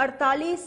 48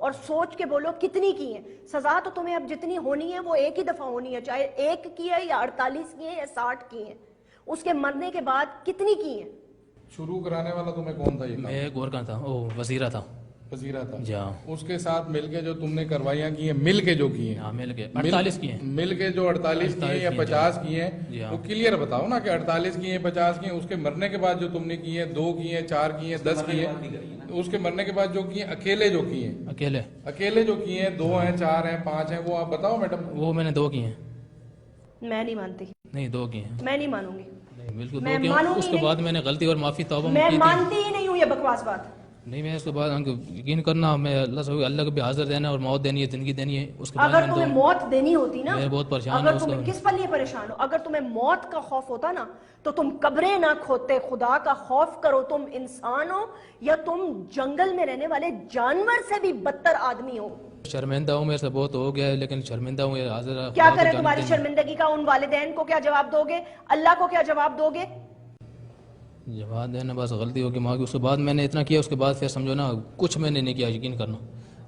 اور سوچ کے بولو کتنی کی ہیں. سزا تو تمہیں اب جتنی ہونی ہے وہ ایک ہی دفعہ ہونی ہے, چاہے 1 کی ہے یا 48 کی ہے یا 60 کی ہیں. اس کے مرنے کے بعد کتنی کی ہیں؟ شروع کرانے والا تمہیں کون تھا؟ یہ میں گورکھا تھا, وہ وزیرہ تھا. وزیرہ تھا. جی ہاں. اس کے ساتھ مل کے جو تم نے کروائیاں کی ہیں, مل کے جو کی ہیں, ہاں مل کے 48 کی ہیں. مل کے جو 48 کی ہیں یا 50 کی ہیں, وہ کلیئر بتاؤ نا کہ 48 کی ہیں 50 کی ہیں. اس کے مرنے کے بعد جو تم نے کی ہیں 2 کی ہیں 4 کی ہیں 10 کی ہیں, اس کے مرنے کے بعد جو کی ہیں اکیلے جو کی ہیں, اکیلے جو کی ہیں 2 ہیں 4 ہیں 5 ہیں, وہ آپ بتاؤ میڈم. وہ میں نے 2 کی ہیں. میں نہیں مانتی. نہیں 2 کی ہیں. میں نہیں مانوں گی. بالکل 2 کی ہیں. اس کے بعد میں نے غلطی اور معافی توبہ میں مانتی ہی نہیں ہوں یہ بکواس بات. نہیں میں اس کے بعد یقین کرنا, میں اللہ سے اللہ کو بھی حاضر دینا اور موت دینی ہے, زندگی دینی ہے. اس کے بعد اگر تمہیں موت دینی ہوتی نا, میں بہت پریشان اگر تم کس پر لیے پریشان ہو, اگر تمہیں موت کا خوف ہوتا نا تو تم قبریں نہ کھودتے. خدا کا خوف کرو. تم انسان ہو یا تم جنگل میں رہنے والے جانور سے بھی بدتر آدمی ہو. شرمندہ ہوں, میرے سے بہت ہو گیا ہے, لیکن شرمندہ ہوں. حاضر کیا کرے تمہاری شرمندگی کا؟ ان والدین کو کیا جواب دو گے؟ اللہ کو کیا جواب دو گے؟ جواب دینا بس غلطی ہوگی ماں کی. اس کے بعد میں نے اتنا کیا, اس کے بعد پھر سمجھو نا کچھ میں نے نہیں کیا. یقین کرنا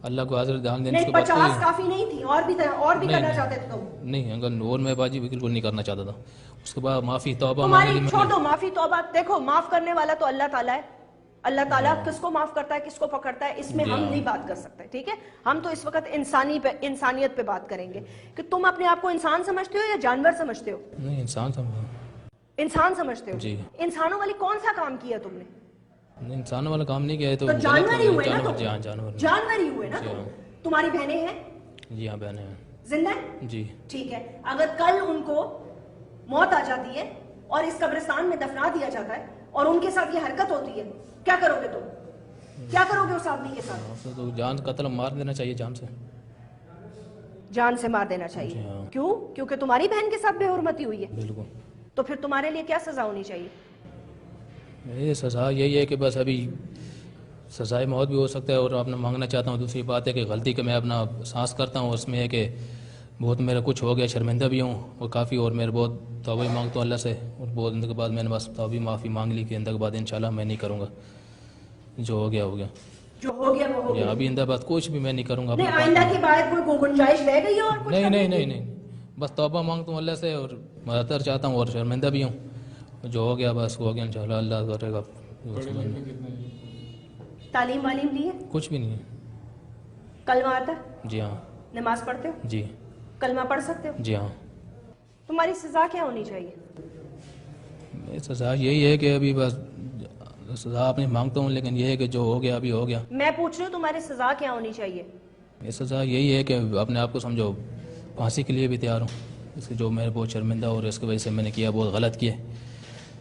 اللہ کو حاضر دھیان دینے. نہیں 50 کافی نہیں تھی, اور بھی کرنا چاہتے تھے تم؟ نہیں اگر اور میں باجی بالکل نہیں کرنا چاہتا تھا. اس کے بعد معافی توبہ تمہاری چھوڑ دو معافی توبہ. دیکھو معاف کرنے والا تو اللہ تعالیٰ ہے. اللہ تعالیٰ کس کو معاف کرتا ہے کس کو پکڑتا ہے اس میں ہم نہیں بات کر سکتے. ٹھیک ہے, ہم تو اس وقت انسانیت پہ بات کریں گے کہ تم اپنے آپ کو انسان سمجھتے ہو یا جانور سمجھتے ہو؟ نہیں انسان سمجھو. انسان سمجھتے ہو جی. انسانوں والی کون سا کام کیا تم نے؟ نہیں انسانوں والا کام نہیں کیا ہے. تو جانور ہی ہوئے نا تم. جی ہاں جانور ہی ہوئے نا تم. تمہاری بہنیں ہیں؟ جی ہاں بہنیں ہیں. زندہ ہیں؟ جی. ٹھیک ہے, اگر کل ان کو موت آ جاتی ہے اور اس قبرستان میں دفنا دیا جاتا ہے اور ان کے ساتھ یہ حرکت ہوتی ہے, کیا کرو گے تم؟ کیا کرو گے اس آدمی کے ساتھ؟ تو جان قتل مار دینا چاہیے. جان سے مار دینا چاہیے. کیوں؟ کیونکہ تمہاری بہن کے ساتھ بے حرمتی ہوئی ہے. بالکل. تو پھر تمہارے لیے کیا سزا ہونی چاہیے؟ یہ سزا یہی ہے کہ بس ابھی سزائے موت بھی ہو سکتا ہے. اور اپنا مانگنا چاہتا ہوں. دوسری بات ہے کہ غلطی کہ میں اپنا احساس کرتا ہوں اس میں ہے کہ بہت میرا کچھ ہو گیا, شرمندہ بھی ہوں اور کافی, اور میرے بہت توبہ مانگتا ہوں اللہ سے. اور بہت اندر کے بعد میں نے بس توبہ معافی مانگ لی کہ اندر کے بعد انشاءاللہ میں نہیں کروں گا. جو ہو گیا ہو گیا. جو ہو گیا وہ ہو گیا. ابھی اندر بعد کچھ بھی میں نہیں کروں گا. نہیں آئندہ کی بات کوئی گنجائش رہ گئی ہے اور کچھ؟ نہیں بس توبہ مانگتا ہوں اللہ سے اور مدد چاہتا ہوں اور شرمندہ بھی ہوں. جو ہو گیا بس ہو گیا, انشاءاللہ اللہ کرے گا. تعلیم والیم لی ہے؟ کچھ بھی نہیں ہے. کلمہ آتا ہے؟ جی ہاں. نماز پڑھتے ہو؟ جی. کلمہ پڑھ سکتے ہو؟ جی ہاں. تمہاری سزا کیا ہونی چاہیے؟ سزا یہی ہے کہ ابھی بس سزا اپنی مانگتا ہوں, لیکن یہ ہے کہ جو ہو گیا ابھی ہو گیا. میں پوچھ رہی ہوں تمہاری سزا کیا ہونی چاہیے؟ یہ سزا یہی ہے کہ اپنے آپ کو سمجھو پھانسی کے لیے بھی تیار ہوں. اس کے جو میرے بہت شرمندہ اور اس کی وجہ سے میں نے کیا بہت غلط کیا.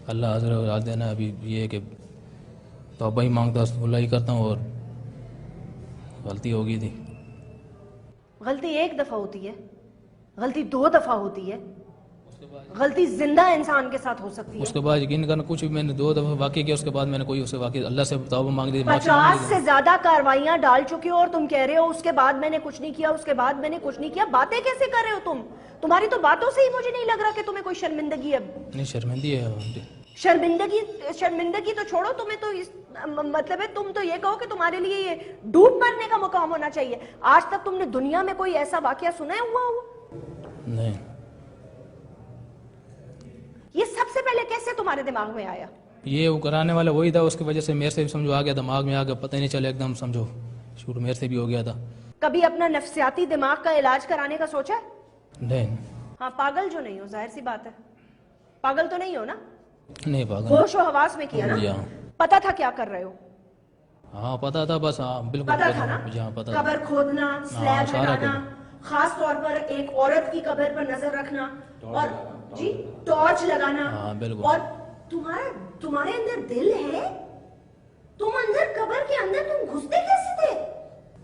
اللہ حضر راز دینا. ابھی یہ ہے کہ توبہ ہی مانگتا اللہ ہی کرتا ہوں, اور غلطی ہو گئی تھی. غلطی 1 دفعہ ہوتی ہے, غلطی 2 دفعہ ہوتی ہے, غلطی زندہ انسان کے ساتھ ہو سکتی ہے. اس کے بعد یقین کرنا کچھ بھی میں نے 2 دفعہ واقع کیا. اس کے بعد میں نے کوئی اس سے واقع اللہ سے توبہ مانگ دی. 50 سے زیادہ کاروائیاں ڈال چکے ہو اور تم کہہ رہے ہو اس کے بعد میں نے کچھ نہیں کیا, اس کے بعد میں نے کچھ نہیں کیا. باتیں کیسے کر رہے ہو تم؟ تمہاری تو باتوں سے ہی مجھے نہیں لگ رہا کہ تمہیں کوئی شرمندگی ہے. نہیں شرمندگی ہے. شرمندگی تو چھوڑو, تمہیں تو مطلب ہے تم تو یہ کہو کہ تمہارے لیے یہ ڈوب مرنے کا مقام ہونا چاہیے. آج تک تم نے دنیا میں کوئی ایسا واقعہ سنا ہوا ہو؟ نہیں. یہ سب سے پہلے کیسے تمہارے دماغ میں آیا؟ یہ وہ کرانے والا وہی تھا, اس کی وجہ سے میرے سے بھی سمجھو آ گیا, دماغ میں آ گیا, پتہ نہیں چلا ایک دم سمجھو شروع میرے سے بھی ہو گیا تھا. کبھی اپنا نفسیاتی دماغ کا علاج کرانے کا سوچا ہے؟ نہیں. ہاں پاگل جو نہیں ہو, ظاہر سی بات ہے, پاگل تو نہیں ہو نا؟ نہیں پاگل. ہوش و حواس میں کیا نا؟ پتا تھا کیا کر رہے ہو؟ ہاں پتا تھا, بس ہاں بالکل پتا تھا نا. قبر کھودنا, سلیب بنانا, خاص طور پر ایک عورت کی قبر پر نظر رکھنا, اور جی ٹارچ لگانا, اور تمہارے اندر دل ہے. تم اندر قبر کے اندر تم گھستے کیسے تھے؟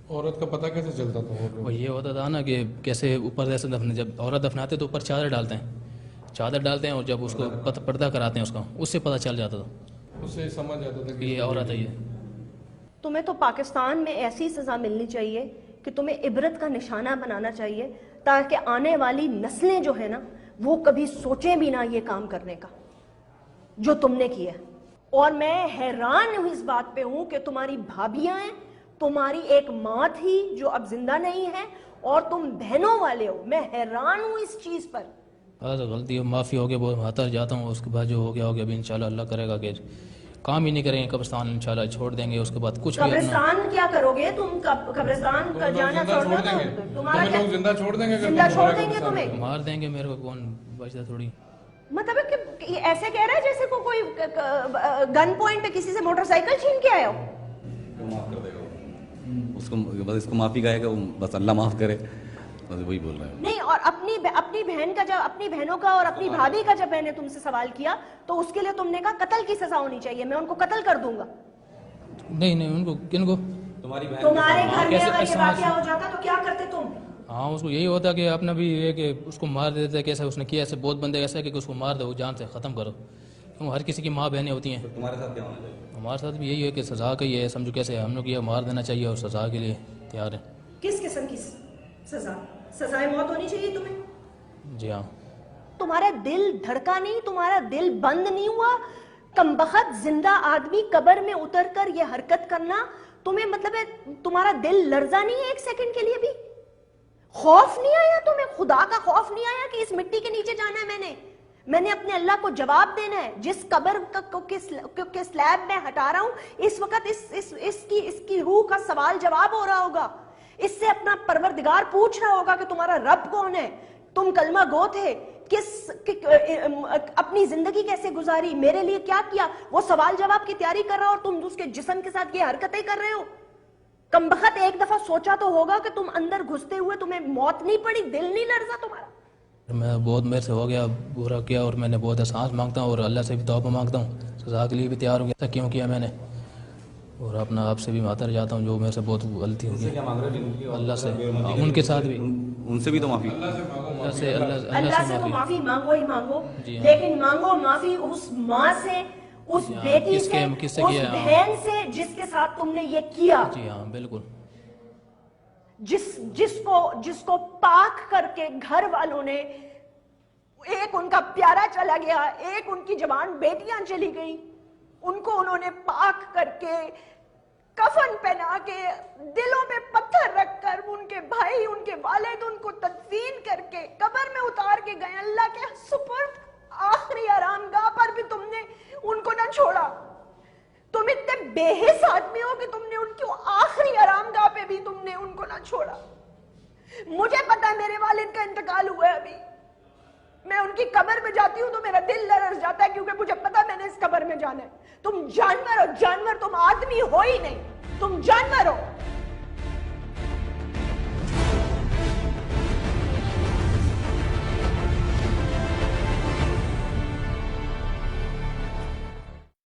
عورت کا پتہ کیسے چلتا تھا؟ وہ یہ ہوتا تھا نا کہ کیسے اوپر جیسے جب عورت دفناتے تو اوپر چادر ڈالتے ہیں, اور جب اس کو پردہ کراتے ہیں اس کا, اس سے پتہ چل جاتا تھا, اس سے سمجھ جاتا تھا کہ یہ عورت ہے. یہ تمہیں تو پاکستان میں ایسی سزا ملنی چاہیے کہ تمہیں عبرت کا نشانہ بنانا چاہیے, تاکہ آنے والی نسلیں جو ہے نا وہ کبھی سوچیں بھی نہ یہ کام کرنے کا جو تم نے کیا. اور میں حیران ہوں اس بات پہ ہوں کہ تمہاری بھابیاں ہیں, تمہاری ایک ماں تھی جو اب زندہ نہیں ہے اور تم بہنوں والے ہو. میں حیران ہوں اس چیز پر. غلطی معافی ہو گیا، وہ ہاتھ جاتا ہوں. اس کے بعد جو ہو گیا ابھی انشاءاللہ اللہ کرے گا کہ کام ہی نہیں کریں گے. قبرستان انشاءاللہ چھوڑ دیں گے. اس کے بعد کچھ بھی قبرستان کیا کرو گے تم؟ قبرستان کا جانا چھوڑ دیں گے. تمہارا لوگ زندہ چھوڑ دیں گے، زندہ چھوڑ دیں گے تمہیں، مار دیں گے. میرے کو کون بچتا تھوڑی. مطلب کہ ایسے کہہ رہا ہے جیسے کوئی گن پوائنٹ پہ کسی سے موٹر سائیکل چھین کے آیا ہو. معاف کر دے گا اس کو، بس اس کو معافی کہے گا، بس اللہ معاف کرے، بس وہی بول رہے ہیں. نہیں، اور اپنی بہن کا، جب اپنی بہنوں کا اور اپنی بھابھی کا جب میں نے تم سے سوال کیا تو اس کے لیے تم نے کہا قتل کی سزا ہونی چاہیے، میں ان کو قتل کر دوں گا. نہیں ان کو، کن کو؟ تمہاری بہن تمہارے گھر میں اگر یہ واقعہ ہو جاتا تو کیا کرتے تم؟ ہاں اس کو یہی ہوتا کہ اپنا بھی یہ کہ اس کو مار دیتے. کیسے اس نے کیا، ایسے بہت بندے ایسے کہ اس کو مار دو، جان سے ختم کرو. کیوں ہر کسی کی ماں بہنیں ہوتی ہیں. تمہارے ساتھ کیا ہونا چاہیے؟ ہمارے ساتھ بھی یہی ہے کہ سزا کا یہ ہے، سمجھو کیسے ہم لوگ یہ مار دینا چاہیے اور سزا کے لیے تیار ہیں. کس قسم کی سزا؟ سزائے موت ہونی چاہیے تمہیں؟ جی ہاں. تمہارا دل دھڑکا نہیں؟ تمہارا دل بند نہیں ہوا؟ کمبخت زندہ آدمی قبر میں اتر کر یہ حرکت کرنا تمہیں، مطلب ہے تمہارا دل لرزا نہیں ہے ایک سیکنڈ کے لیے بھی؟ خوف نہیں آیا تمہیں؟ خدا کا خوف نہیں آیا کہ اس مٹی کے نیچے جانا ہے؟ میں نے اپنے اللہ کو جواب دینا ہے. جس قبر کے سلیب میں ہٹا رہا ہوں اس وقت اس کی روح کا سوال جواب ہو رہا ہوگا. اس سے اپنا پروردگار پوچھ رہا ہوگا کہ تمہارا رب کون ہے، تم کلمہ گو تھے، اپنی زندگی کیسے گزاری، میرے لیے کیا کیا. وہ سوال جواب کی تیاری کر رہا اور تم اس کے جسم کے ساتھ یہ حرکتیں کر رہے ہو. کمبخت ایک دفعہ سوچا تو ہوگا کہ تم اندر گھستے ہوئے تمہیں موت نہیں پڑی، دل نہیں لرزا تمہارا؟ میں بہت میرے سے ہو گیا، برا کیا، اور میں نے بہت احساس مانگتا ہوں اور اللہ سے بھی توبہ مانگتا ہوں. سزا کے لیے بھی تیار ہو گیا تھا، کیوں کیا میں نے، اور اپنا آپ سے بھی معذرت جاتا ہوں جو میرے سے بہت غلطی ہو گئی. اللہ سے، ان کے ساتھ بھی، ان سے بھی تو معافی. اللہ سے تو معافی مانگو ہی مانگو، لیکن مانگو معافی اس ماں سے، اس بیٹی سے، اس بہن سے جس کے ساتھ تم نے یہ کیا. جی ہاں بالکل. جس کو پاک کر کے گھر والوں نے، ایک ان کا پیارا چلا گیا، ایک ان کی جوان بیٹیاں چلی گئیں، ان کو انہوں نے پاک کر کے، کفن پہنا کے، دلوں میں پتھر رکھ کر، ان کے بھائی، ان کے والد ان کو تدفین کر کے قبر میں اتار کے گئے اللہ کے سپرد. آخری آرام گاہ پر بھی تم نے ان کو نہ چھوڑا. تم اتنے بے حس آدمی ہو کہ تم نے ان کو آخری آرام گاہ پہ بھی تم نے ان کو نہ چھوڑا. مجھے پتا ہے میرے والد کا انتقال ہوا ہے، ابھی میں ان کی قبر میں جاتی ہوں تو میرا دل لرز جاتا ہے کیونکہ مجھے پتا میں نے اس قبر میں جانا ہے. تم جانور ہو، جانور، تم آدمی ہو ہی نہیں، تم جانور ہو.